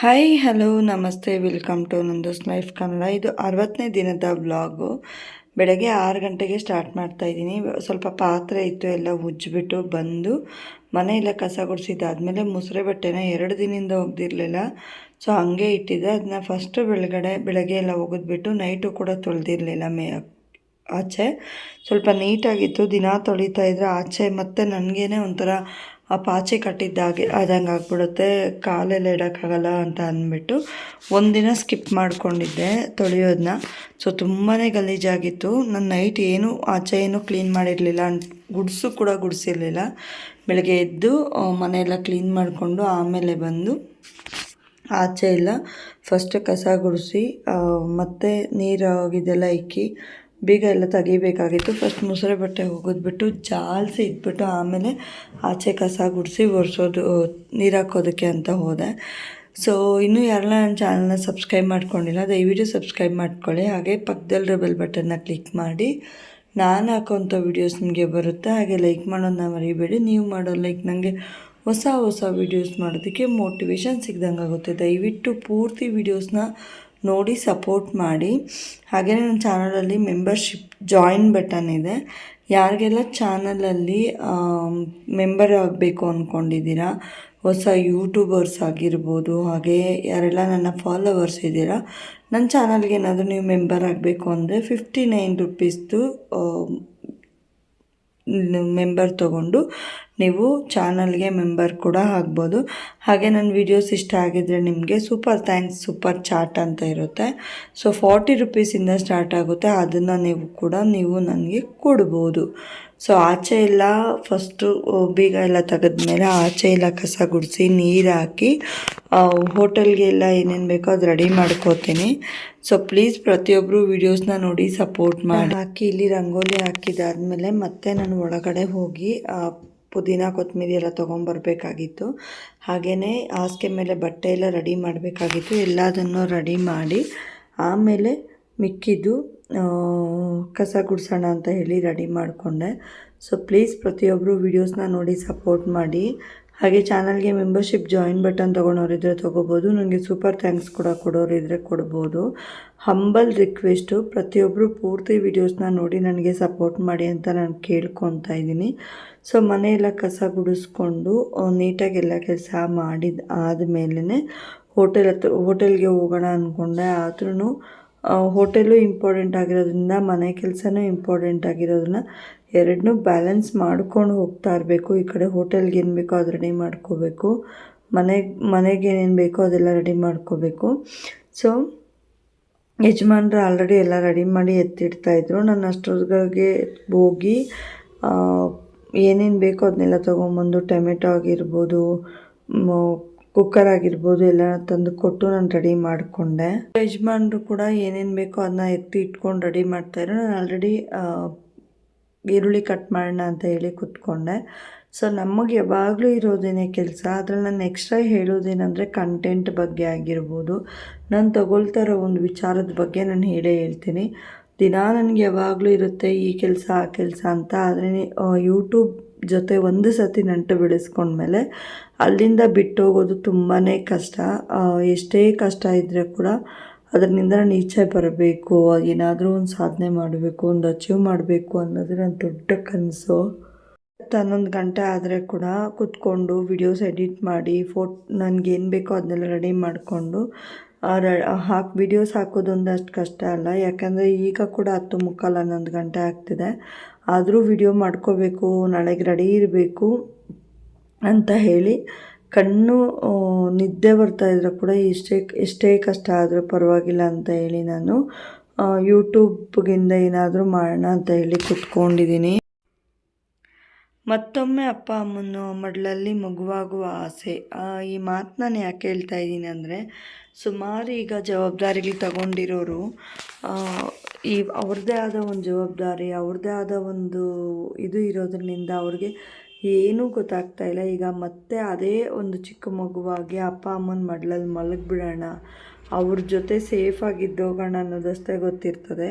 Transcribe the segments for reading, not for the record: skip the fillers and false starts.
Hi hello ನಮಸ್ತೆ welcome to ನಂದೋಸ್ life Kannada. ಇದು 60ನೇ ದಿನದ ವ್ಲಾಗು. ಬೆಳಗ್ಗೆ 6 ಗಂಟೆಗೆ ಸ್ಟಾರ್ಟ್ ಮಾಡ್ತಾಯಿದ್ದೀನಿ. ಸ್ವಲ್ಪ ಪಾತ್ರೆ ಇತ್ತು, ಎಲ್ಲ ಉಜ್ಜಿಬಿಟ್ಟು ಬಂದು ಮನೆಯೆಲ್ಲ ಕಸ ಗುಡಿಸಿದ್ದಾದಮೇಲೆ ಮುಸುರೆ ಬಟ್ಟೆನ 2 ದಿನದಿಂದ ಒಗೆದಿರಲಿಲ್ಲ. ಸೊ ಹಾಗೆ ಇಟ್ಟಿದ್ದೆ. ಅದನ್ನ ಫಸ್ಟು ಬೆಳಗ್ಗೆ ಎಲ್ಲ ಒಗೆದ್ಬಿಟ್ಟು ನೈಟು ಕೂಡ ತೊಳೆದಿರಲಿಲ್ಲ. ಆಚೆ ಸ್ವಲ್ಪ ನೀಟಾಗಿತ್ತು. ದಿನ ತೊಳಿತಾ ಇದ್ರೆ ಆಚೆ ಮತ್ತು ನನಗೇನೆ ಒಂಥರ ಆ ಪಾಚಿ ಕಟ್ಟಿದ್ದಾಗೆ ಆದಂಗೆ ಆಗ್ಬಿಡುತ್ತೆ, ಕಾಲೆಲ್ಲ ಇಡೋಕ್ಕಾಗಲ್ಲ ಅಂತ ಅಂದ್ಬಿಟ್ಟು ಒಂದಿನ ಸ್ಕಿಪ್ ಮಾಡ್ಕೊಂಡಿದ್ದೆ ತೊಳೆಯೋದನ್ನ. ಸೊ ತುಂಬಾ ಗಲೀಜಾಗಿತ್ತು. ನಾನು ನೈಟ್ ಆಚೆ ಏನೂ ಕ್ಲೀನ್ ಮಾಡಿರಲಿಲ್ಲ, ಗುಡಿಸು ಕೂಡ ಗುಡಿಸಿರಲಿಲ್ಲ. ಬೆಳಗ್ಗೆ ಎದ್ದು ಮನೆಯೆಲ್ಲ ಕ್ಲೀನ್ ಮಾಡಿಕೊಂಡು ಆಮೇಲೆ ಬಂದು ಆಚೆ ಎಲ್ಲ ಫಸ್ಟ್ ಕಸ ಗುಡಿಸಿ ಮತ್ತು ನೀರು ಇದೆಲ್ಲ ಇಕ್ಕಿ ಬೀಗ ಎಲ್ಲ ತೆಗಿಬೇಕಾಗಿತ್ತು. ಫಸ್ಟ್ ಮುಸುರೆ ಬಟ್ಟೆ ಒಗೆದ್ಬಿಟ್ಟು ಜಾಲಿಸಿ ಇಟ್ಬಿಟ್ಟು ಆಮೇಲೆ ಆಚೆ ಕಸ ಗುಡಿಸಿ ಒರೆಸೋದು, ನೀರು ಹಾಕೋದಕ್ಕೆ ಅಂತ ಹೋದೆ. ಸೊ ಇನ್ನೂ ಯಾರೆಲ್ಲ ನನ್ನ ಚಾನಲ್ನ ಸಬ್ಸ್ಕ್ರೈಬ್ ಮಾಡ್ಕೊಂಡಿಲ್ಲ ದಯವಿಟ್ಟು ಸಬ್ಸ್ಕ್ರೈಬ್ ಮಾಡ್ಕೊಳ್ಳಿ. ಹಾಗೆ ಪಕ್ಕದಲ್ಲಿ ಬೆಲ್ ಬಟನ್ನ ಕ್ಲಿಕ್ ಮಾಡಿ ನಾನು ಹಾಕೋಂಥ ವೀಡಿಯೋಸ್ ನಿಮಗೆ ಬರುತ್ತೆ. ಹಾಗೆ ಲೈಕ್ ಮಾಡೋದನ್ನ ಮರಿಬೇಡಿ. ನೀವು ಮಾಡೋ ಲೈಕ್ ನನಗೆ ಹೊಸ ವೀಡಿಯೋಸ್ ಮಾಡೋದಕ್ಕೆ ಮೋಟಿವೇಶನ್ ಸಿಗ್ದಂಗೆ ಆಗುತ್ತೆ. ದಯವಿಟ್ಟು ಪೂರ್ತಿ ವೀಡಿಯೋಸ್ನ ನೋಡಿ ಸಪೋರ್ಟ್ ಮಾಡಿ. ಹಾಗೆ ನನ್ನ ಚಾನಲಲ್ಲಿ ಮೆಂಬರ್ಶಿಪ್ ಜಾಯಿನ್ ಬಟನ್ ಇದೆ. ಯಾರಿಗೆಲ್ಲ ಚಾನಲಲ್ಲಿ ಮೆಂಬರ್ ಆಗಬೇಕು ಅಂದ್ಕೊಂಡಿದ್ದೀರಾ, ಹೊಸ ಯೂಟ್ಯೂಬರ್ಸ್ ಆಗಿರ್ಬೋದು, ಹಾಗೆ ಯಾರೆಲ್ಲ ನನ್ನ ಫಾಲೋವರ್ಸ್ ಇದ್ದೀರಾ, ನನ್ನ ಚಾನಲ್ಗೆ ಏನಾದರೂ ನೀವು ಮೆಂಬರ್ ಆಗಬೇಕು ಅಂದರೆ 59 ರುಪೀಸ್ದು ಮೆಂಬರ್ ತೊಗೊಂಡು ನೀವು ಚಾನಲ್ಗೆ ಮೆಂಬರ್ ಕೂಡ ಆಗ್ಬೋದು. ಹಾಗೆ ನನ್ನ ವೀಡಿಯೋಸ್ ಇಷ್ಟ ಆಗಿದ್ದರೆ ನಿಮಗೆ ಸೂಪರ್ ಥ್ಯಾಂಕ್ಸ್, ಸೂಪರ್ ಚಾಟ್ ಅಂತ ಇರುತ್ತೆ. ಸೊ 40 ರುಪೀಸಿಂದ ಸ್ಟಾರ್ಟ್ ಆಗುತ್ತೆ. ಅದನ್ನು ನೀವು ನನಗೆ ಕೊಡ್ಬೋದು. ಸೊ ಆಚೆ ಎಲ್ಲ ಫಸ್ಟು ಬೀಗ ಎಲ್ಲ ತೆಗೆದ್ಮೇಲೆ ಆಚೆ ಎಲ್ಲ ಕಸ ಗುಡಿಸಿ ನೀರು ಹಾಕಿ ಹೋಟೆಲ್ಗೆ ಎಲ್ಲ ಏನೇನು ಬೇಕೋ ಅದು ರೆಡಿ ಮಾಡ್ಕೋತೀನಿ. ಸೊ ಪ್ಲೀಸ್ ಪ್ರತಿಯೊಬ್ಬರು ವೀಡಿಯೋಸ್ನ ನೋಡಿ ಸಪೋರ್ಟ್ ಮಾಡಿ. ಹಾಕಿ ಇಲ್ಲಿ ರಂಗೋಲಿ ಹಾಕಿದಾದ್ಮೇಲೆ ಮತ್ತೆ ನಾನು ಒಳಗಡೆ ಹೋಗಿ ಪುದೀನ ಕೊತ್ತಂಬರಿ ಎಲ್ಲ ತೊಗೊಂಬರ್ಬೇಕಾಗಿತ್ತು. ಹಾಗೆಯೇ ಹಾಸಿಗೆ ಮೇಲೆ ಬಟ್ಟೆ ಎಲ್ಲ ರೆಡಿ ಮಾಡಬೇಕಾಗಿತ್ತು. ಎಲ್ಲದನ್ನು ರೆಡಿ ಮಾಡಿ ಆಮೇಲೆ ಮಿಕ್ಕಿದ್ದು ಕಸ ಗುಡಿಸೋಣ ಅಂತ ಹೇಳಿ ರೆಡಿ ಮಾಡಿಕೊಂಡೆ. ಸೊ ಪ್ಲೀಸ್ ಪ್ರತಿಯೊಬ್ಬರು ವೀಡಿಯೋಸ್ನ ನೋಡಿ ಸಪೋರ್ಟ್ ಮಾಡಿ. ಹಾಗೆ ಚಾನಲ್ಗೆ ಮೆಂಬರ್ಶಿಪ್ ಜಾಯಿನ್ ಬಟನ್ ತೊಗೊಳೋರಿದ್ರೆ ತೊಗೋಬೋದು. ನನಗೆ ಸೂಪರ್ ಥ್ಯಾಂಕ್ಸ್ ಕೂಡ ಕೊಡೋರಿದ್ರೆ ಕೊಡ್ಬೋದು. ಹಂಬಲ್ ರಿಕ್ವೆಸ್ಟು, ಪ್ರತಿಯೊಬ್ಬರು ಪೂರ್ತಿ ವೀಡಿಯೋಸ್ನ ನೋಡಿ ನನಗೆ ಸಪೋರ್ಟ್ ಮಾಡಿ ಅಂತ ನಾನು ಕೇಳ್ಕೊತಾ ಇದ್ದೀನಿ. ಸೊ ಮನೆಯೆಲ್ಲ ಕಸ ಗುಡಿಸ್ಕೊಂಡು ನೀಟಾಗೆಲ್ಲ ಕೆಲಸ ಆದಮೇಲೆ ಹೋಟೆಲ್ಗೆ ಹೋಗೋಣ ಅಂದ್ಕೊಂಡೆ. ಆದ್ರೂ ಹೋಟೆಲು ಇಂಪಾರ್ಟೆಂಟ್ ಆಗಿರೋದ್ರಿಂದ ಮನೆ ಕೆಲಸನೂ ಇಂಪಾರ್ಟೆಂಟ್ ಆಗಿರೋದನ್ನ ಎರಡನ್ನೂ ಬ್ಯಾಲೆನ್ಸ್ ಮಾಡ್ಕೊಂಡು ಹೋಗ್ತಾ ಇರಬೇಕು. ಈ ಕಡೆ ಹೋಟೆಲ್ಗೆ ಏನು ಬೇಕೋ ಅದು ರೆಡಿ ಮಾಡ್ಕೋಬೇಕು, ಮನೆಗೆ ಏನೇನು ಬೇಕೋ ಅದೆಲ್ಲ ರೆಡಿ ಮಾಡ್ಕೋಬೇಕು. ಸೊ ಯಜಮಾನ್ರು ಆಲ್ರೆಡಿ ಎಲ್ಲ ರೆಡಿ ಮಾಡಿ ಎತ್ತಿಡ್ತಾಯಿದ್ರು. ನಾನು ಅಷ್ಟೊತ್ತಿಗೆ ಹೋಗಿ ಏನೇನು ಬೇಕೋ ಅದನ್ನೆಲ್ಲ ತೊಗೊಂಬಂದು ಟೊಮೆಟೊ ಆಗಿರ್ಬೋದು, ಕುಕ್ಕರ್ ಆಗಿರ್ಬೋದು ಎಲ್ಲ ತಂದು ಕೊಟ್ಟು ನಾನು ರೆಡಿ ಮಾಡಿಕೊಂಡೆ. ಯಜಮಾನ್ರು ಕೂಡ ಏನೇನು ಬೇಕೋ ಅದನ್ನ ಎತ್ತಿ ಇಟ್ಕೊಂಡು ರೆಡಿ ಮಾಡ್ತಾಯಿದ್ರು. ನಾನು ಆಲ್ರೆಡಿ ಈರುಳ್ಳಿ ಕಟ್ ಮಾಡೋಣ ಅಂತ ಹೇಳಿ ಕೂತ್ಕೊಂಡೆ. ಸೊ ನಮಗೆ ಯಾವಾಗಲೂ ಇರೋದೇನೇ ಕೆಲಸ. ಅದ್ರಲ್ಲಿ ನಾನು ಎಕ್ಸ್ಟ್ರಾ ಹೇಳೋದೇನೆಂದರೆ ಕಂಟೆಂಟ್ ಬಗ್ಗೆ ಆಗಿರ್ಬೋದು, ನಾನು ತಗೊಳ್ತಾ ಇರೋ ಒಂದು ವಿಚಾರದ ಬಗ್ಗೆ ನಾನು ಹೇಳ್ತೀನಿ. ದಿನ ನನಗೆ ಯಾವಾಗಲೂ ಇರುತ್ತೆ ಈ ಕೆಲಸ ಆ ಕೆಲಸ ಅಂತ. ಆದರೆ ಯೂಟ್ಯೂಬ್ ಜೊತೆ ಒಂದು ಸತಿ ನಂಟು ಬೆಳೆಸ್ಕೊಂಡ್ಮೇಲೆ ಅಲ್ಲಿಂದ ಬಿಟ್ಟು ಹೋಗೋದು ತುಂಬಾ ಕಷ್ಟ. ಎಷ್ಟೇ ಕಷ್ಟ ಇದ್ದರೆ ಕೂಡ ಅದರಿಂದ ನಾನು ಈಚೆ ಬರಬೇಕು, ಏನಾದರೂ ಒಂದು ಸಾಧನೆ ಮಾಡಬೇಕು, ಒಂದು ಅಚೀವ್ ಮಾಡಬೇಕು ಅನ್ನೋದು ನನ್ನ ದೊಡ್ಡ ಕನಸು. 11 ಗಂಟೆ ಆದರೆ ಕೂಡ ಕೂತ್ಕೊಂಡು ವಿಡಿಯೋಸ್ ಎಡಿಟ್ ಮಾಡಿ ನನಗೇನು ಬೇಕೋ ಅದನ್ನೆಲ್ಲ ರೆಡಿ ಮಾಡಿಕೊಂಡು ವಿಡಿಯೋಸ್ ಹಾಕೋದೊಂದು ಅಷ್ಟು ಕಷ್ಟ ಅಲ್ಲ. ಯಾಕಂದರೆ ಈಗ ಕೂಡ 10:45 11 ಗಂಟೆ ಆಗ್ತಿದೆ. ಆದರೂ ವಿಡಿಯೋ ಮಾಡ್ಕೋಬೇಕು, ನಾಳೆಗೆ ರೆಡಿ ಇರಬೇಕು ಅಂತ ಹೇಳಿ ಕಣ್ಣು ನಿದ್ದೆ ಬರ್ತಾಯಿದ್ರೆ ಕೂಡ ಎಷ್ಟೇ ಕಷ್ಟ ಆದರೂ ಪರವಾಗಿಲ್ಲ ಅಂತ ಹೇಳಿ ನಾನು ಯೂಟ್ಯೂಬ್ಗಿಂದ ಏನಾದರೂ ಮಾಡೋಣ ಅಂತ ಹೇಳಿ ಕೂತ್ಕೊಂಡಿದ್ದೀನಿ. ಮತ್ತೊಮ್ಮೆ ಅಪ್ಪ ಅಮ್ಮನ ಮಡಲಲ್ಲಿ ಮಗುವಾಗುವ ಆಸೆ. ಈ ಮಾತು ನಾನು ಯಾಕೆ ಹೇಳ್ತಾ ಇದ್ದೀನಿ ಅಂದರೆ, ಸುಮಾರು ಈಗ ಜವಾಬ್ದಾರಿಗಳು ತಗೊಂಡಿರೋರು ಅವ್ರದ್ದೇ ಆದ ಒಂದು ಜವಾಬ್ದಾರಿ, ಅವ್ರದ್ದೇ ಆದ ಒಂದು ಇದು ಇರೋದ್ರಿಂದ ಅವ್ರಿಗೆ ಏನೂ ಗೊತ್ತಾಗ್ತಾಯಿಲ್ಲ. ಈಗ ಮತ್ತೆ ಅದೇ ಒಂದು ಚಿಕ್ಕ ಮಗುವಾಗಿ ಅಪ್ಪ ಅಮ್ಮನ ಮಡಲಲ್ಲಿ ಮಲಗಿಬಿಡೋಣ, ಅವ್ರ ಜೊತೆ ಸೇಫಾಗಿದ್ದೋಗೋಣ ಅನ್ನೋದಷ್ಟೇ ಗೊತ್ತಿರ್ತದೆ.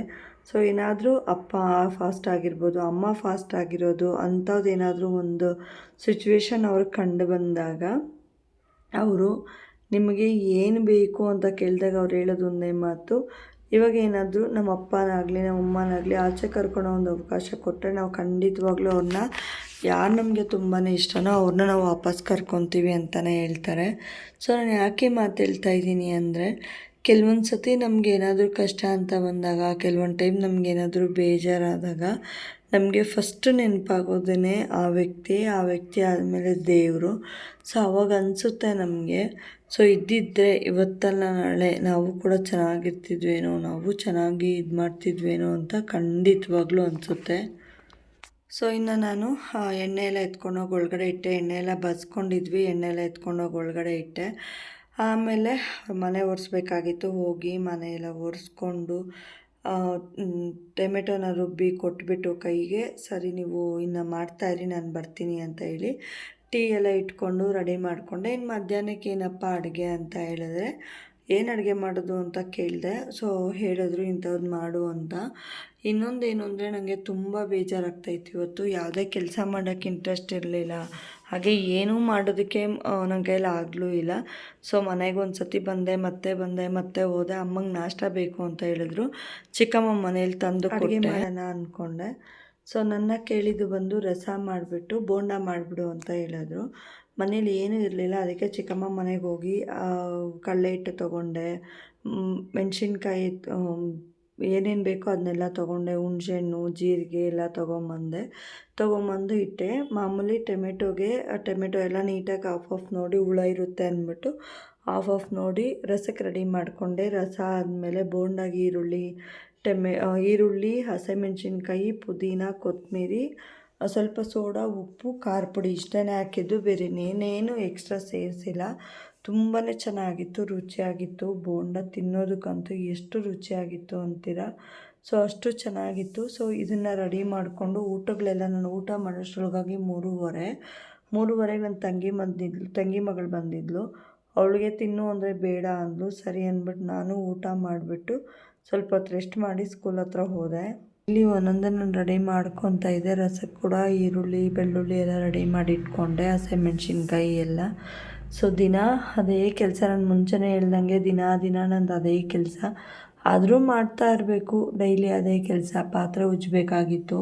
ಸೊ ಏನಾದರೂ ಅಪ್ಪ ಫಾಸ್ಟ್ ಆಗಿರ್ಬೋದು, ಅಮ್ಮ ಫಾಸ್ಟ್ ಆಗಿರೋದು ಅಂಥದ್ದೇನಾದರೂ ಒಂದು ಸಿಚುವೇಶನ್ ಅವ್ರಿಗೆ ಕಂಡು ಬಂದಾಗ ಅವರು ನಿಮಗೆ ಏನು ಬೇಕು ಅಂತ ಕೇಳಿದಾಗ ಅವ್ರು ಹೇಳೋದು ಒಂದೇ ಮಾತು, ಇವಾಗ ಏನಾದರೂ ನಮ್ಮ ಅಪ್ಪನಾಗಲಿ ನಮ್ಮ ಅಮ್ಮನಾಗಲಿ ಆಚೆ ಕರ್ಕೊಳ್ಳೋ ಒಂದು ಅವಕಾಶ ಕೊಟ್ಟರೆ ನಾವು ಖಂಡಿತವಾಗ್ಲೂ ಅವ್ರನ್ನ ಯಾರು ನಮಗೆ ತುಂಬಾ ಇಷ್ಟನೋ ಅವ್ರನ್ನ ನಾವು ವಾಪಸ್ ಕರ್ಕೊತೀವಿ ಅಂತಲೇ ಹೇಳ್ತಾರೆ. ಸೊ ನಾನು ಯಾಕೆ ಮಾತು ಹೇಳ್ತಾ ಇದ್ದೀನಿ ಅಂದರೆ, ಕೆಲವೊಂದು ಸತಿ ನಮ್ಗೆ ಏನಾದರೂ ಕಷ್ಟ ಅಂತ ಬಂದಾಗ, ಕೆಲವೊಂದು ಟೈಮ್ ನಮಗೇನಾದರೂ ಬೇಜಾರಾದಾಗ ನಮಗೆ ಫಸ್ಟ್ ನೆನಪಾಗೋದೇ ಆ ವ್ಯಕ್ತಿ ಆದಮೇಲೆ ದೇವರು. ಸೊ ಅವಾಗ ಅನಿಸುತ್ತೆ ನಮಗೆ, ಸೊ ಇದ್ದಿದ್ದರೆ ಇವತ್ತಲ್ಲ ನಾಳೆ ನಾವು ಕೂಡ ಚೆನ್ನಾಗಿರ್ತಿದ್ವೇನೋ, ನಾವು ಚೆನ್ನಾಗಿ ಇದು ಮಾಡ್ತಿದ್ವೇನೋ ಅಂತ ಖಂಡಿತವಾಗ್ಲೂ ಅನಿಸುತ್ತೆ. ಸೊ ಇನ್ನು ನಾನು ಎಣ್ಣೆ ಎಲ್ಲ ಎತ್ಕೊಂಡೋಗಿ ಒಳಗಡೆ ಇಟ್ಟೆ. ಎಣ್ಣೆ ಎಲ್ಲ ಬಸ್ಕೊಂಡಿದ್ವಿ, ಎಣ್ಣೆ ಎಲ್ಲ ಎತ್ಕೊಂಡೋಗಿ ಒಳಗಡೆ ಇಟ್ಟೆ. ಆಮೇಲೆ ಮನೆ ಒರೆಸ್ಬೇಕಾಗಿತ್ತು. ಹೋಗಿ ಮನೆ ಎಲ್ಲ ಒರೆಸ್ಕೊಂಡು ಟೊಮೆಟೊನ ರುಬ್ಬಿ ಕೊಟ್ಬಿಟ್ಟು ಕೈಗೆ, ಸರಿ ನೀವು ಇನ್ನು ಮಾಡ್ತಾಯಿರಿ ನಾನು ಬರ್ತೀನಿ ಅಂತ ಹೇಳಿ ಟೀ ಎಲ್ಲ ಇಟ್ಕೊಂಡು ರೆಡಿ ಮಾಡಿಕೊಂಡೆ. ಇನ್ನು ಮಧ್ಯಾಹ್ನಕ್ಕೆ ಏನಪ್ಪ ಅಡುಗೆ ಅಂತ ಹೇಳಿದ್ರೆ, ಏನು ಅಡುಗೆ ಮಾಡೋದು ಅಂತ ಕೇಳಿದೆ. ಸೊ ಹೇಳಿದ್ರು ಇಂಥದ್ದು ಮಾಡು ಅಂತ. ಇನ್ನೊಂದೇನು ಅಂದರೆ, ನನಗೆ ತುಂಬ ಬೇಜಾರಾಗ್ತಾಯಿತ್ತು ಇವತ್ತು. ಯಾವುದೇ ಕೆಲಸ ಮಾಡೋಕ್ಕೆ ಇಂಟ್ರೆಸ್ಟ್ ಇರಲಿಲ್ಲ, ಹಾಗೆ ಏನೂ ಮಾಡೋದಕ್ಕೆ ನನ್ನ ಕೈಯಲ್ಲಿ ಆಗಲೂ ಇಲ್ಲ. ಸೊ ಮನೆಗೆ ಒಂದು ಸತಿ ಬಂದೆ, ಮತ್ತೆ ಹೋದೆ. ಅಮ್ಮಂಗೆ ನಾಷ್ಟ ಬೇಕು ಅಂತ ಹೇಳಿದ್ರು. ಚಿಕ್ಕಮ್ಮ ಮನೇಲಿ ತಂದು ಅಡುಗೆ ಮಾಡೋಣ ಅಂದ್ಕೊಂಡೆ. ಸೊ ನನ್ನ ಕೇಳಿದ್ದು ಬಂದು ರಸ ಮಾಡಿಬಿಟ್ಟು ಬೋಂಡ ಮಾಡಿಬಿಡು ಅಂತ ಹೇಳಿದ್ರು. ಮನೇಲಿ ಏನೂ ಇರಲಿಲ್ಲ, ಅದಕ್ಕೆ ಚಿಕ್ಕಮ್ಮ ಮನೆಗೆ ಹೋಗಿ ಕಡಲೆ ಹಿಟ್ಟು ತೊಗೊಂಡೆ, ಮೆಣಸಿನ್ಕಾಯಿ ಏನೇನು ಬೇಕೋ ಅದನ್ನೆಲ್ಲ ತೊಗೊಂಡೆ, ಹುಣಸೆಹಣ್ಣು, ಜೀರಿಗೆ ಎಲ್ಲ ತೊಗೊಂಬಂದು ಇಟ್ಟೆ. ಮಾಮೂಲಿ ಟೊಮೆಟೊ ಎಲ್ಲ ನೀಟಾಗಿ ಆಫ್ ನೋಡಿ ಹುಳ ಇರುತ್ತೆ ಅಂದ್ಬಿಟ್ಟು ಆಫ್ ನೋಡಿ ರಸಕ್ಕೆ ರೆಡಿ ಮಾಡಿಕೊಂಡೆ. ರಸ ಆದಮೇಲೆ ಬೋಂಡಾಗಿ ಈರುಳ್ಳಿ, ಹಸಿಮೆಣ್ಸಿನ್ಕಾಯಿ, ಪುದೀನ, ಕೊತ್ತಂಬರಿ, ಸ್ವಲ್ಪ ಸೋಡಾ, ಉಪ್ಪು, ಖಾರ ಪುಡಿ ಇಷ್ಟೇ ಹಾಕಿದ್ದು, ಬೇರೆ ಏನೇನು ಎಕ್ಸ್ಟ್ರಾ ಸೇರಿಸಿಲ್ಲ. ತುಂಬಾ ಚೆನ್ನಾಗಿತ್ತು, ರುಚಿಯಾಗಿತ್ತು. ಬೋಂಡ ತಿನ್ನೋದಕ್ಕಂತೂ ಎಷ್ಟು ರುಚಿಯಾಗಿತ್ತು ಅಂತೀರಾ. ಸೊ ಅಷ್ಟು ಚೆನ್ನಾಗಿತ್ತು. ಸೊ ಇದನ್ನು ರೆಡಿ ಮಾಡಿಕೊಂಡು ನಾನು ಊಟ ಮಾಡೋಷ್ಟರೊಳಗಾಗಿ 3:30ಗೆ ನನ್ನ ತಂಗಿ ಮಗಳು ಬಂದಿದ್ಲು. ಅವಳಿಗೆ ತಿನ್ನು ಅಂದರೆ ಬೇಡ ಅಂದ್ಲು. ಸರಿ ಅಂದ್ಬಿಟ್ಟು ನಾನು ಊಟ ಮಾಡಿಬಿಟ್ಟು ಸ್ವಲ್ಪ ಹೊತ್ತು ರೆಸ್ಟ್ ಮಾಡಿ ಸ್ಕೂಲ್ ಹತ್ರ ಹೋದೆ. ಇಲ್ಲಿ ಒಂದೊಂದನ್ನು ರೆಡಿ ಮಾಡ್ಕೊತಾ ಇದ್ದೆ. ರಸಕ್ಕೆ ಕೂಡ ಈರುಳ್ಳಿ, ಬೆಳ್ಳುಳ್ಳಿ ಎಲ್ಲ ರೆಡಿ ಮಾಡಿ ಇಟ್ಕೊಂಡೆ, ಹಸಿಮೆಣ್ಸಿನ್ಕಾಯಿ ಎಲ್ಲ. ಸೊ ದಿನ ಅದೇ ಕೆಲಸ, ನಾನು ಮುಂಚೆನೇ ಹೇಳ್ದಂಗೆ ದಿನ ನಂದು ಅದೇ ಕೆಲಸ. ಆದರೂ ಮಾಡ್ತಾ ಇರಬೇಕು, ಡೈಲಿ ಅದೇ ಕೆಲಸ. ಪಾತ್ರೆ ಉಜ್ಜಬೇಕಾಗಿತ್ತು.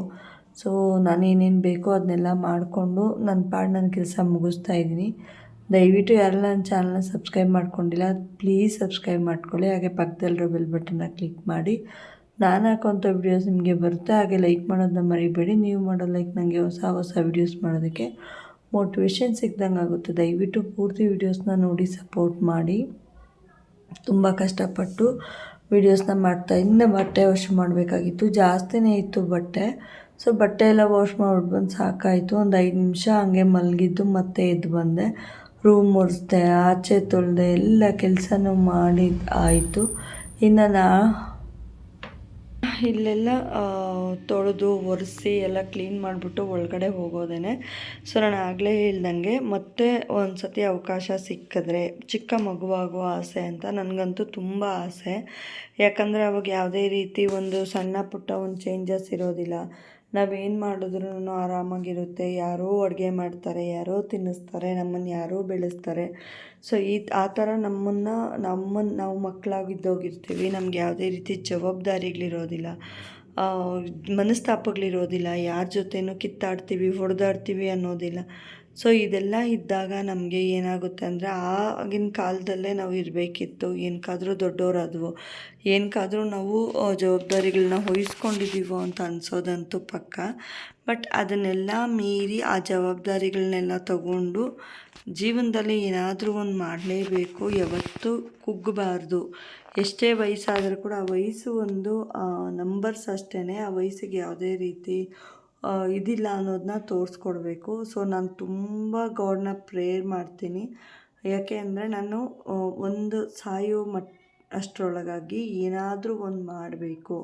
ಸೊ ನಾನು ಏನೇನು ಬೇಕೋ ಅದನ್ನೆಲ್ಲ ಮಾಡಿಕೊಂಡು ನನ್ನ ಕೆಲಸ ಮುಗಿಸ್ತಾ ಇದ್ದೀನಿ. ದಯವಿಟ್ಟು ಯಾರೆಲ್ಲ ನನ್ನ ಚಾನಲ್ನ ಸಬ್ಸ್ಕ್ರೈಬ್ ಮಾಡ್ಕೊಂಡಿಲ್ಲ, ಪ್ಲೀಸ್ ಸಬ್ಸ್ಕ್ರೈಬ್ ಮಾಡ್ಕೊಳ್ಳಿ. ಹಾಗೆ ಪಕ್ಕದಲ್ಲಿರೋ ಬೆಲ್ ಬಟನ್ನ ಕ್ಲಿಕ್ ಮಾಡಿ. ನಾನು ಹಾಕೋಂಥ ವಿಡಿಯೋಸ್ ನಿಮಗೆ ಬರುತ್ತೆ. ಹಾಗೆ ಲೈಕ್ ಮಾಡೋದನ್ನ ಮರಿಬೇಡಿ. ನೀವು ಮಾಡೋ ಲೈಕ್ ನನಗೆ ಹೊಸ ವಿಡಿಯೋಸ್ ಮಾಡೋದಕ್ಕೆ ಮೋಟಿವೇಶನ್ ಸಿಕ್ದಂಗೆ ಆಗುತ್ತೆ. ದಯವಿಟ್ಟು ಪೂರ್ತಿ ವಿಡಿಯೋಸ್ನ ನೋಡಿ ಸಪೋರ್ಟ್ ಮಾಡಿ. ತುಂಬ ಕಷ್ಟಪಟ್ಟು ವಿಡಿಯೋಸ್ನ ಮಾಡ್ತಾಯಿದ್ದೀನಿ. ಬಟ್ಟೆ ವಾಶ್ ಮಾಡಬೇಕಾಗಿತ್ತು, ಜಾಸ್ತಿನೇ ಇತ್ತು ಬಟ್ಟೆ. ಸೊ ಬಟ್ಟೆ ಎಲ್ಲ ವಾಶ್ ಮಾಡ್ಬಿಟ್ಟು ಬಂದು ಸಾಕಾಯಿತು. ಒಂದು 5 ನಿಮಿಷ ಹಂಗೆ ಮಲಗಿದ್ದು ಮತ್ತೆ ಎದ್ದು ಬಂದೆ. ರೂಮ್ ಒರೆಸ್ದೆ, ಆಚೆ ತೊಳೆದೆ, ಎಲ್ಲ ಕೆಲಸನೂ ಮಾಡಿ ಆಯಿತು. ಇನ್ನು ಇಲ್ಲೆಲ್ಲ ತೊಳೆದು ಒರೆಸಿ ಎಲ್ಲ ಕ್ಲೀನ್ ಮಾಡಿಬಿಟ್ಟು ಒಳಗಡೆ ಹೋಗೋದೇನೆ. ಸೊ ನಾನು ಆಗಲೇ ಹೇಳ್ದಂಗೆ ಮತ್ತೆ ಒಂದು ಸತಿ ಅವಕಾಶ ಸಿಕ್ಕಿದ್ರೆ ಚಿಕ್ಕ ಮಗುವಾಗುವ ಆಸೆ ಅಂತ ನನಗಂತೂ ತುಂಬ ಆಸೆ. ಯಾಕಂದರೆ ಅವಾಗ ಯಾವುದೇ ರೀತಿ ಒಂದು ಸಣ್ಣ ಪುಟ್ಟ ಒಂದು ಚೇಂಜಸ್ ಇರೋದಿಲ್ಲ. ನಾವೇನು ಮಾಡಿದ್ರೂ ಆರಾಮಾಗಿರುತ್ತೆ. ಯಾರೋ ಅಡುಗೆ ಮಾಡ್ತಾರೆ, ಯಾರೋ ತಿನ್ನಿಸ್ತಾರೆ, ನಮ್ಮನ್ನು ಯಾರೋ ಬೆಳೆಸ್ತಾರೆ. ಸೊ ಆ ಥರ ನಾವು ಮಕ್ಕಳಾಗಿದ್ದೋಗಿರ್ತೀವಿ. ನಮ್ಗೆ ಯಾವುದೇ ರೀತಿ ಜವಾಬ್ದಾರಿಗಳಿರೋದಿಲ್ಲ, ಮನಸ್ತಾಪಗಳಿರೋದಿಲ್ಲ, ಯಾರ ಜೊತೆನೂ ಕಿತ್ತಾಡ್ತೀವಿ, ಹೊಡೆದಾಡ್ತೀವಿ ಅನ್ನೋದಿಲ್ಲ. ಸೊ ಇದೆಲ್ಲ ಇದ್ದಾಗ ನಮಗೆ ಏನಾಗುತ್ತೆ ಅಂದರೆ, ಆಗಿನ ಕಾಲದಲ್ಲೇ ನಾವು ಇರಬೇಕಿತ್ತು. ಏನಕ್ಕಾದರೂ ದೊಡ್ಡವರಾದವು, ಏನಕ್ಕಾದರೂ ನಾವು ಜವಾಬ್ದಾರಿಗಳನ್ನ ವಹಿಸ್ಕೊಂಡಿದ್ದೀವೋ ಅಂತ ಅನಿಸೋದಂತೂ ಪಕ್ಕ. ಬಟ್ ಅದನ್ನೆಲ್ಲ ಮೀರಿ ಆ ಜವಾಬ್ದಾರಿಗಳನ್ನೆಲ್ಲ ತಗೊಂಡು ಜೀವನದಲ್ಲಿ ಏನಾದರೂ ಒಂದು ಮಾಡಲೇಬೇಕು. ಯಾವತ್ತೂ ಕುಗ್ಗಬಾರ್ದು. ಎಷ್ಟೇ ವಯಸ್ಸಾದರೂ ಕೂಡ ಆ ವಯಸ್ಸು ಒಂದು ನಂಬರ್ಸ್ ಅಷ್ಟೇ. ಆ ವಯಸ್ಸಿಗೆ ಯಾವುದೇ ರೀತಿ ಇದಿಲ್ಲ ಅನ್ನೋದನ್ನ ತೋರಿಸ್ಕೊಡ್ಬೇಕು. ಸೊ ನಾನು ತುಂಬ ಗಾಡ್ನ ಪ್ರೇಯರ್ ಮಾಡ್ತೀನಿ. ಯಾಕೆ ಅಂದರೆ, ನಾನು ಒಂದು ಸಾಯೋ ಅಷ್ಟರೊಳಗಾಗಿ ಏನಾದರೂ ಒಂದು ಮಾಡಬೇಕು.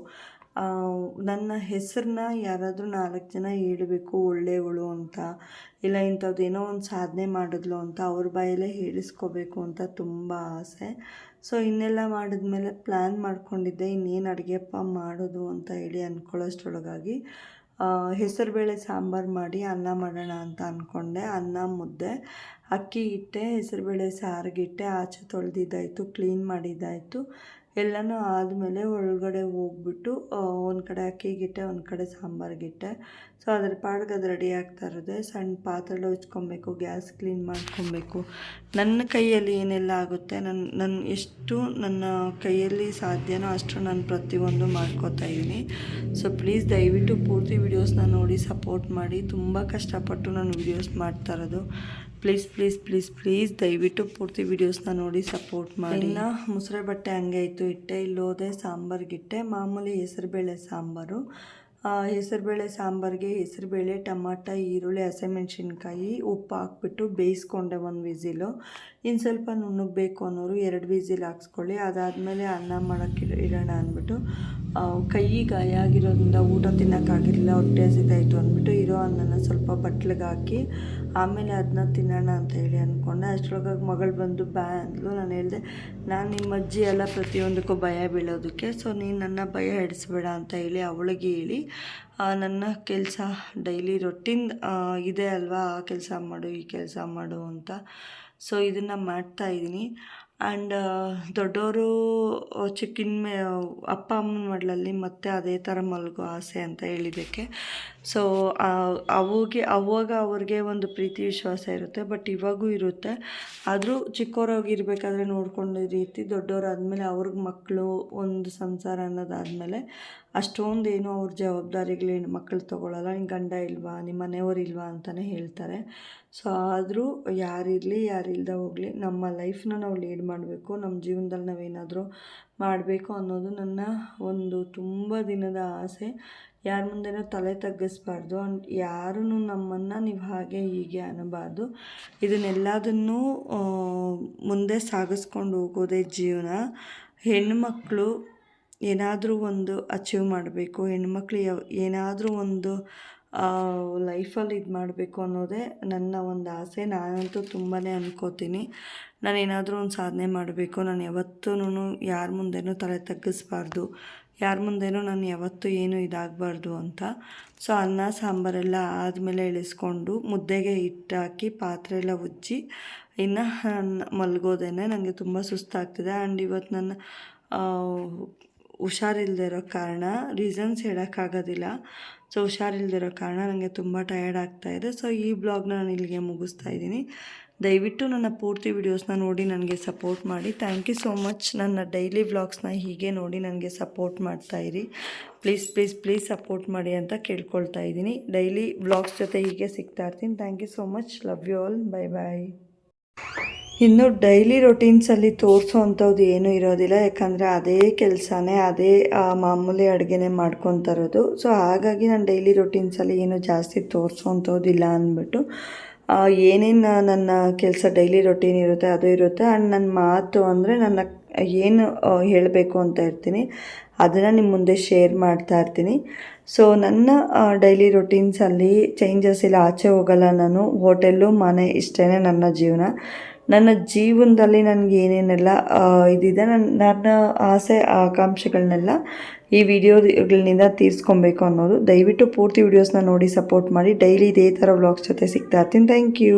ನನ್ನ ಹೆಸರನ್ನ ಯಾರಾದರೂ 4 ಜನ ಹೇಳಬೇಕು, ಒಳ್ಳೆಯವಳು ಅಂತ, ಇಲ್ಲ ಇಂಥದ್ದೇನೋ ಒಂದು ಸಾಧನೆ ಮಾಡಿದ್ಲು ಅಂತ ಅವ್ರ ಬಾಯಲ್ಲೇ ಹೇಳಿಸ್ಕೋಬೇಕು ಅಂತ ತುಂಬ ಆಸೆ. ಸೊ ಇನ್ನೆಲ್ಲ ಮಾಡಿದ್ಮೇಲೆ ಪ್ಲ್ಯಾನ್ ಮಾಡ್ಕೊಂಡಿದ್ದೆ, ಇನ್ನೇನು ಅಡುಗೆಪ್ಪ ಮಾಡೋದು ಅಂತ ಹೇಳಿ ಅಂದ್ಕೊಳ್ಳೋಷ್ಟರೊಳಗಾಗಿ ಹೆಸರುಬೇಳೆ ಸಾಂಬಾರು ಮಾಡಿ ಅನ್ನ ಮಾಡೋಣ ಅಂತ ಅಂದ್ಕೊಂಡೆ. ಅನ್ನ ಮುದ್ದೆ ಅಕ್ಕಿ ಇಟ್ಟೆ, ಹೆಸರುಬೇಳೆ ಸಾರಿಗಿಟ್ಟೆ, ಆಚೆ ತೊಳೆದಿದ್ದಾಯಿತು, ಕ್ಲೀನ್ ಮಾಡಿದ್ದಾಯಿತು. ಎಲ್ಲನೂ ಆದಮೇಲೆ ಒಳಗಡೆ ಹೋಗ್ಬಿಟ್ಟು ಒಂದು ಕಡೆ ಅಕ್ಕಿಗಿಟ್ಟೆ, ಒಂದು ಕಡೆ ಸಾಂಬಾರಿಗಿಟ್ಟೆ. ಸೊ ಅದ್ರ ಪಾಡ್ಗೆ ಅದು ರೆಡಿ ಆಗ್ತಾ ಇರೋದೆ. ಸಣ್ಣ ಪಾತ್ರೆ ಉಜ್ಕೊಬೇಕು, ಗ್ಯಾಸ್ ಕ್ಲೀನ್ ಮಾಡ್ಕೊಬೇಕು. ನನ್ನ ಕೈಯಲ್ಲಿ ಏನೆಲ್ಲ ಆಗುತ್ತೆ, ನನ್ನ ಎಷ್ಟು ನನ್ನ ಕೈಯಲ್ಲಿ ಸಾಧ್ಯನೋ ಅಷ್ಟು ನಾನು ಪ್ರತಿಯೊಂದು ಮಾಡ್ಕೋತಾ ಇದ್ದೀನಿ. ಸೊ ಪ್ಲೀಸ್ ದಯವಿಟ್ಟು ಪೂರ್ತಿ ವೀಡಿಯೋಸ್ನ ನೋಡಿ ಸಪೋರ್ಟ್ ಮಾಡಿ. ತುಂಬ ಕಷ್ಟಪಟ್ಟು ನಾನು ವೀಡಿಯೋಸ್ ಮಾಡ್ತಾ ಇರೋದು. ಪ್ಲೀಸ್ ಪ್ಲೀಸ್ ಪ್ಲೀಸ್ ಪ್ಲೀಸ್ ದಯವಿಟ್ಟು ಪೂರ್ತಿ ವೀಡಿಯೋಸ್ನ ನೋಡಿ ಸಪೋರ್ಟ್ ಮಾಡಿ. ಇನ್ನು ಮುಸುರೆ ಬಟ್ಟೆ ಹಂಗೆ ಇತ್ತು, ಇಟ್ಟೆ. ಇಲ್ಲಿ ಹೋದೆ ಸಾಂಬಾರಿಗಿಟ್ಟೆ. ಮಾಮೂಲಿ ಹೆಸರುಬೇಳೆ ಸಾಂಬಾರು. ಹೆಸರುಬೇಳೆ ಸಾಂಬಾರಿಗೆ ಹೆಸರುಬೇಳೆ, ಟಮಾಟ, ಈರುಳ್ಳಿ, ಹಸಿಮೆಣ್ಸಿನ್ಕಾಯಿ, ಉಪ್ಪು ಹಾಕ್ಬಿಟ್ಟು ಬೇಯಿಸ್ಕೊಂಡೆ ಒಂದು ವಿಸಿಲು. ಇನ್ನು ಸ್ವಲ್ಪ ನುಣ್ಣಗೆ ಅನ್ನೋರು 2 ವಿಸಿಲ್ ಹಾಕ್ಸ್ಕೊಳ್ಳಿ. ಅದಾದಮೇಲೆ ಅನ್ನ ಮಾಡೋಕ್ಕೆ ಇಡೋಣ ಅಂದ್ಬಿಟ್ಟು ಕೈ ಗಾಯ ಆಗಿರೋದ್ರಿಂದ ಊಟ ತಿನ್ನೋಕ್ಕಾಗಿರಲಿಲ್ಲ, ಹೊಟ್ಟೆ ಹಸಿತಾಯಿತು ಅಂದ್ಬಿಟ್ಟು ಇರೋ ಅನ್ನನ ಸ್ವಲ್ಪ ಬಟ್ಲಿಗೆ ಹಾಕಿ ಆಮೇಲೆ ಅದನ್ನ ತಿನ್ನೋಣ ಅಂತ ಹೇಳಿ ಅಂದ್ಕೊಂಡೆ. ಅಷ್ಟರೊಳಗಾಗಿ ಮಗಳು ಬಂದು ಅಂದ್ಲು. ನಾನು ಹೇಳಿದೆ, ನಾನು ನಿಮ್ಮ ಅಜ್ಜಿ ಎಲ್ಲ ಪ್ರತಿಯೊಂದಕ್ಕೂ ಭಯ ಬೀಳೋದಕ್ಕೆ, ಸೊ ನೀನು ನನ್ನ ಭಯ ಹಿಡಿಸ್ಬೇಡ ಅಂತ ಹೇಳಿ ಅವಳಿಗೆ ಹೇಳಿ ನನ್ನ ಕೆಲಸ ಡೈಲಿ ರೊಟೀನ್ ಇದೆ ಅಲ್ವಾ, ಆ ಕೆಲಸ ಮಾಡು ಈ ಕೆಲಸ ಮಾಡು ಅಂತ. ಸೊ ಇದನ್ನು ಮಾಡ್ತಾಯಿದ್ದೀನಿ. ಆ್ಯಂಡ್ ದೊಡ್ಡವರು ಚಿಕ್ಕಿನ ಅಪ್ಪ ಅಮ್ಮನ ಮಡಲಲ್ಲಿ ಮತ್ತೆ ಅದೇ ಥರ ಮಲಗೋ ಆಸೆ ಅಂತ ಹೇಳಿದ್ದಕ್ಕೆ. ಸೊ ಅವಾಗ ಅವ್ರಿಗೆ ಒಂದು ಪ್ರೀತಿ ವಿಶ್ವಾಸ ಇರುತ್ತೆ, ಬಟ್ ಇವಾಗೂ ಇರುತ್ತೆ. ಆದರೂ ಚಿಕ್ಕವರಾಗಿರ್ಬೇಕಾದ್ರೆ ನೋಡ್ಕೊಂಡ ರೀತಿ ದೊಡ್ಡವರಾದ್ಮೇಲೆ ಅವ್ರಿಗೆ ಮಕ್ಕಳು, ಒಂದು ಸಂಸಾರ ಅನ್ನೋದಾದಮೇಲೆ ಅಷ್ಟೊಂದೇನು ಅವ್ರ ಜವಾಬ್ದಾರಿಗಳೇನು ಮಕ್ಕಳು ತೊಗೊಳ್ಳಲ್ಲ. ನಿಮ್ಮ ಗಂಡ ಇಲ್ವಾ, ನಿಮ್ಮ ಮನೆಯವರು ಇಲ್ವಾ ಅಂತಲೇ ಹೇಳ್ತಾರೆ. ಸೊ ಆದರೂ ಯಾರಿರಲಿ ಯಾರಿಲ್ಲದೆ ಹೋಗಲಿ, ನಮ್ಮ ಲೈಫ್ನ ನಾವು ಲೀಡ್ ಮಾಡಬೇಕು. ನಮ್ಮ ಜೀವನದಲ್ಲಿ ನಾವೇನಾದರೂ ಮಾಡಬೇಕು ಅನ್ನೋದು ನನ್ನ ಒಂದು ತುಂಬ ದಿನದ ಆಸೆ. ಯಾರ ಮುಂದೆನೂ ತಲೆ ತಗ್ಗಿಸ್ಬಾರ್ದು. ಆ್ಯಂಡ್ ಯಾರೂ ನಮ್ಮನ್ನು ನೀವು ಹಾಗೆ ಹೀಗೆ ಅನ್ನಬಾರ್ದು. ಇದನ್ನೆಲ್ಲದನ್ನೂ ಮುಂದೆ ಸಾಗಿಸ್ಕೊಂಡು ಹೋಗೋದೇ ಜೀವನ. ಹೆಣ್ಣುಮಕ್ಕಳು ಏನಾದರೂ ಒಂದು ಅಚೀವ್ ಮಾಡಬೇಕು, ಹೆಣ್ಮಕ್ಳು ಏನಾದರೂ ಒಂದು ಲೈಫಲ್ಲಿ ಇದು ಮಾಡಬೇಕು ಅನ್ನೋದೇ ನನ್ನ ಒಂದು ಆಸೆ. ನಾನಂತೂ ತುಂಬಾ ಅನ್ಕೋತೀನಿ, ನಾನೇನಾದರೂ ಒಂದು ಸಾಧನೆ ಮಾಡಬೇಕು. ನಾನು ಯಾವತ್ತೂ ಯಾರ ಮುಂದೆನೂ ತಲೆ ತಗ್ಗಿಸ್ಬಾರ್ದು, ಯಾರ ಮುಂದೆನೂ ನಾನು ಯಾವತ್ತೂ ಏನೂ ಇದಾಗಬಾರ್ದು ಅಂತ. ಸೊ ಅನ್ನ ಸಾಂಬಾರೆಲ್ಲ ಆದಮೇಲೆ ಇಳಿಸ್ಕೊಂಡು ಮುದ್ದೆಗೆ ಹಿಟ್ಟಾಕಿ ಪಾತ್ರೆ ಎಲ್ಲ ಉಜ್ಜಿ ಇನ್ನು ಮಲಗೋದೇನೆ. ನನಗೆ ತುಂಬ ಸುಸ್ತಾಗ್ತಿದೆ. ಆ್ಯಂಡ್ ಇವತ್ತು ನನ್ನ ಹುಷಾರಿಲ್ಲದೆ ಇರೋ ಕಾರಣ, ರೀಸನ್ಸ್ ಹೇಳೋಕ್ಕಾಗೋದಿಲ್ಲ. ಸೊ ಹುಷಾರಿಲ್ಲದಿರೋ ಕಾರಣ ನನಗೆ ತುಂಬ ಟಯರ್ಡ್ ಆಗ್ತಾಯಿದೆ. ಸೊ ಈ ಬ್ಲಾಗ್ನ ನಾನು ಇಲ್ಲಿಗೆ ಮುಗಿಸ್ತಾ ಇದ್ದೀನಿ. ದಯವಿಟ್ಟು ನನ್ನ ಪೂರ್ತಿ ವೀಡಿಯೋಸ್ನ ನೋಡಿ ನನಗೆ ಸಪೋರ್ಟ್ ಮಾಡಿ. Thank you so much. ನನ್ನ ಡೈಲಿ ವ್ಲಾಗ್ಸ್ನ ಹೀಗೆ ನೋಡಿ ನನಗೆ ಸಪೋರ್ಟ್ ಮಾಡ್ತಾಯಿರಿ. ಪ್ಲೀಸ್ ಪ್ಲೀಸ್ ಪ್ಲೀಸ್ ಸಪೋರ್ಟ್ ಮಾಡಿ ಅಂತ ಕೇಳ್ಕೊಳ್ತಾ ಇದ್ದೀನಿ. ಡೈಲಿ ವ್ಲಾಗ್ಸ್ ಜೊತೆ ಹೀಗೆ ಸಿಗ್ತಾ ಇರ್ತೀನಿ. Thank you so much. Love you all. Bye bye. ಇನ್ನು ಡೈಲಿ ರೊಟೀನ್ಸಲ್ಲಿ ತೋರಿಸೋ ಅಂಥದ್ದು ಏನೂ ಇರೋದಿಲ್ಲ, ಯಾಕಂದರೆ ಅದೇ ಕೆಲಸನೇ, ಅದೇ ಮಾಮೂಲಿ ಅಡುಗೆನೇ ಮಾಡ್ಕೊತಾ ಇರೋದು. ಸೊ ಹಾಗಾಗಿ ನಾನು ಡೈಲಿ ರೊಟೀನ್ಸಲ್ಲಿ ಏನು ಜಾಸ್ತಿ ತೋರಿಸೋ ಅಂಥದ್ದಿಲ್ಲ ಅಂದ್ಬಿಟ್ಟು ಏನೇನು ನನ್ನ ಕೆಲಸ ಡೈಲಿ ರೊಟೀನ್ ಇರುತ್ತೆ ಅದು ಇರುತ್ತೆ. ಆ್ಯಂಡ್ ನನ್ನ ಮಾತು ಅಂದರೆ ನನ್ನ ಏನು ಹೇಳಬೇಕು ಅಂತ ಇರ್ತೀನಿ ಅದನ್ನು ನಿಮ್ಮ ಮುಂದೆ ಶೇರ್ ಮಾಡ್ತಾ ಇರ್ತೀನಿ. ಸೊ ನನ್ನ ಡೈಲಿ ರೊಟೀನ್ಸಲ್ಲಿ ಚೇಂಜಸ್ ಇಲ್ಲ. ಆಚೆ ಹೋಗಲ್ಲ ನಾನು, ಹೋಟೆಲ್ಲು ಮನೆ ಇಷ್ಟೇ ನನ್ನ ಜೀವನ. ನನ್ನ ಜೀವನದಲ್ಲಿ ನನಗೆ ಏನೇನೆಲ್ಲ ಇದಿದೆ, ನನ್ನ ಆಸೆ ಆಕಾಂಕ್ಷೆಗಳನ್ನೆಲ್ಲ ಈ ವಿಡಿಯೋಗಳಿಂದ ತೀರಿಸ್ಕೊಬೇಕು ಅನ್ನೋದು. ದಯವಿಟ್ಟು ಪೂರ್ತಿ ವೀಡಿಯೋಸ್ನ ನೋಡಿ ಸಪೋರ್ಟ್ ಮಾಡಿ. ಡೈಲಿ ಇದೇ ಥರ ವ್ಲಾಗ್ಸ್ ಜೊತೆ ಸಿಗ್ತಾ ಇರ್ತೀನಿ. Thank you.